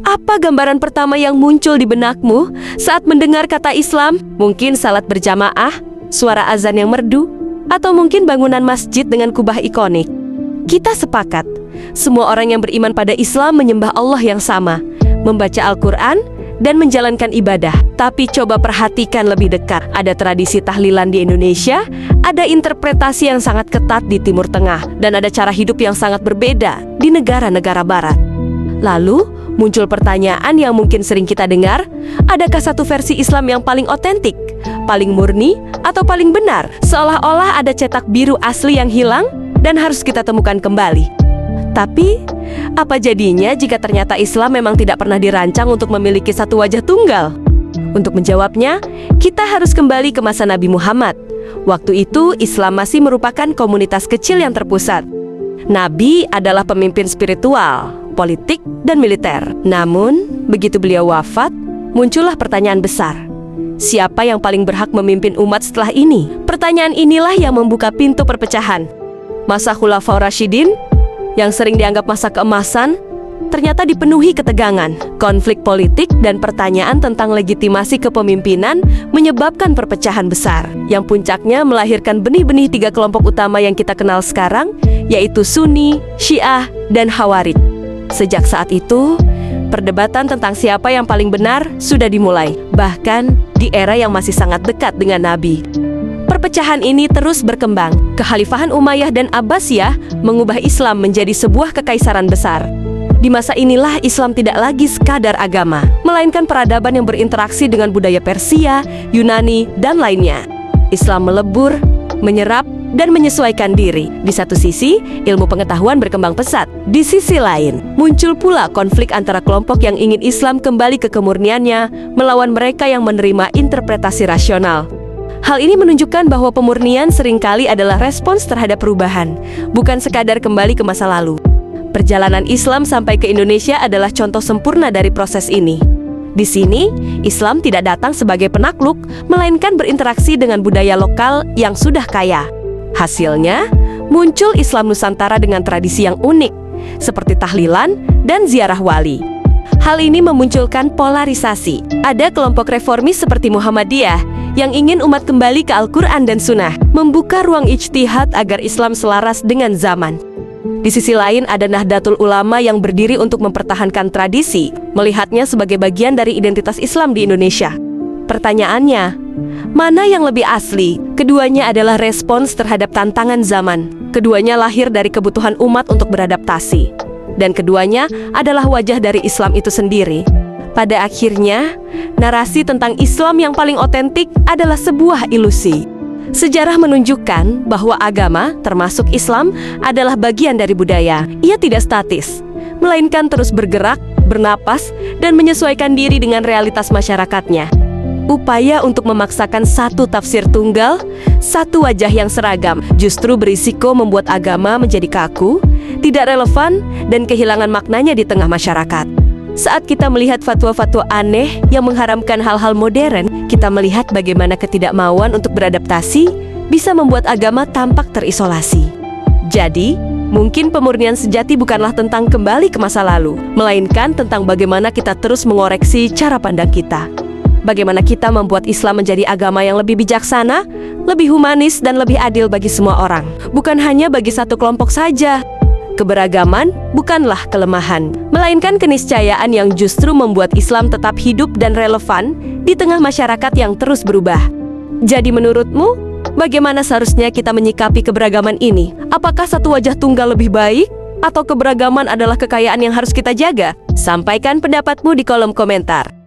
Apa gambaran pertama yang muncul di benakmu saat mendengar kata Islam? Mungkin salat berjamaah, suara azan yang merdu, atau mungkin bangunan masjid dengan kubah ikonik. Kita sepakat, semua orang yang beriman pada Islam menyembah Allah yang sama, membaca Al-Quran, dan menjalankan ibadah. Tapi coba perhatikan lebih dekat. Ada tradisi tahlilan di Indonesia, ada interpretasi yang sangat ketat di Timur Tengah, dan ada cara hidup yang sangat berbeda di negara-negara Barat. Lalu, muncul pertanyaan yang mungkin sering kita dengar, adakah satu versi Islam yang paling otentik, paling murni, atau paling benar? Seolah-olah ada cetak biru asli yang hilang dan harus kita temukan kembali. Tapi, apa jadinya jika ternyata Islam memang tidak pernah dirancang untuk memiliki satu wajah tunggal? Untuk menjawabnya, kita harus kembali ke masa Nabi Muhammad. Waktu itu, Islam masih merupakan komunitas kecil yang terpusat. Nabi adalah pemimpin spiritual, politik, dan militer. Namun, begitu beliau wafat, muncullah pertanyaan besar. Siapa yang paling berhak memimpin umat setelah ini? Pertanyaan inilah yang membuka pintu perpecahan. Masa Khulafaur Rasyidin, yang sering dianggap masa keemasan, ternyata dipenuhi ketegangan. Konflik politik dan pertanyaan tentang legitimasi kepemimpinan menyebabkan perpecahan besar, yang puncaknya melahirkan benih-benih tiga kelompok utama yang kita kenal sekarang, yaitu Sunni, Syiah, dan Khawarij. Sejak saat itu, perdebatan tentang siapa yang paling benar sudah dimulai, bahkan di era yang masih sangat dekat dengan Nabi. Perpecahan ini terus berkembang. Kekhalifahan Umayyah dan Abbasiyah mengubah Islam menjadi sebuah kekaisaran besar. Di masa inilah Islam tidak lagi sekadar agama, melainkan peradaban yang berinteraksi dengan budaya Persia, Yunani, dan lainnya. Islam melebur, menyerap, dan menyesuaikan diri. Di satu sisi, ilmu pengetahuan berkembang pesat. Di sisi lain, muncul pula konflik antara kelompok yang ingin Islam kembali ke kemurniannya melawan mereka yang menerima interpretasi rasional. Hal ini menunjukkan bahwa pemurnian seringkali adalah respons terhadap perubahan, bukan sekadar kembali ke masa lalu. Perjalanan Islam sampai ke Indonesia adalah contoh sempurna dari proses ini. Di sini, Islam tidak datang sebagai penakluk, melainkan berinteraksi dengan budaya lokal yang sudah kaya. Hasilnya, muncul Islam Nusantara dengan tradisi yang unik, seperti tahlilan dan ziarah wali. Hal ini memunculkan polarisasi. Ada kelompok reformis seperti Muhammadiyah yang ingin umat kembali ke Al-Quran dan Sunnah, membuka ruang ijtihad agar Islam selaras dengan zaman. Di sisi lain ada Nahdlatul Ulama yang berdiri untuk mempertahankan tradisi, melihatnya sebagai bagian dari identitas Islam di Indonesia. Pertanyaannya, mana yang lebih asli? Keduanya adalah respons terhadap tantangan zaman. Keduanya lahir dari kebutuhan umat untuk beradaptasi. Dan keduanya adalah wajah dari Islam itu sendiri. Pada akhirnya, narasi tentang Islam yang paling otentik adalah sebuah ilusi. Sejarah menunjukkan bahwa agama, termasuk Islam, adalah bagian dari budaya. Ia tidak statis, melainkan terus bergerak, bernapas, dan menyesuaikan diri dengan realitas masyarakatnya. Upaya untuk memaksakan satu tafsir tunggal, satu wajah yang seragam, justru berisiko membuat agama menjadi kaku, tidak relevan, dan kehilangan maknanya di tengah masyarakat. Saat kita melihat fatwa-fatwa aneh yang mengharamkan hal-hal modern, kita melihat bagaimana ketidakmauan untuk beradaptasi bisa membuat agama tampak terisolasi. Jadi, mungkin pemurnian sejati bukanlah tentang kembali ke masa lalu, melainkan tentang bagaimana kita terus mengoreksi cara pandang kita. Bagaimana kita membuat Islam menjadi agama yang lebih bijaksana, lebih humanis, dan lebih adil bagi semua orang. Bukan hanya bagi satu kelompok saja. Keberagaman bukanlah kelemahan, melainkan keniscayaan yang justru membuat Islam tetap hidup dan relevan di tengah masyarakat yang terus berubah. Jadi menurutmu, bagaimana seharusnya kita menyikapi keberagaman ini? Apakah satu wajah tunggal lebih baik? Atau keberagaman adalah kekayaan yang harus kita jaga? Sampaikan pendapatmu di kolom komentar.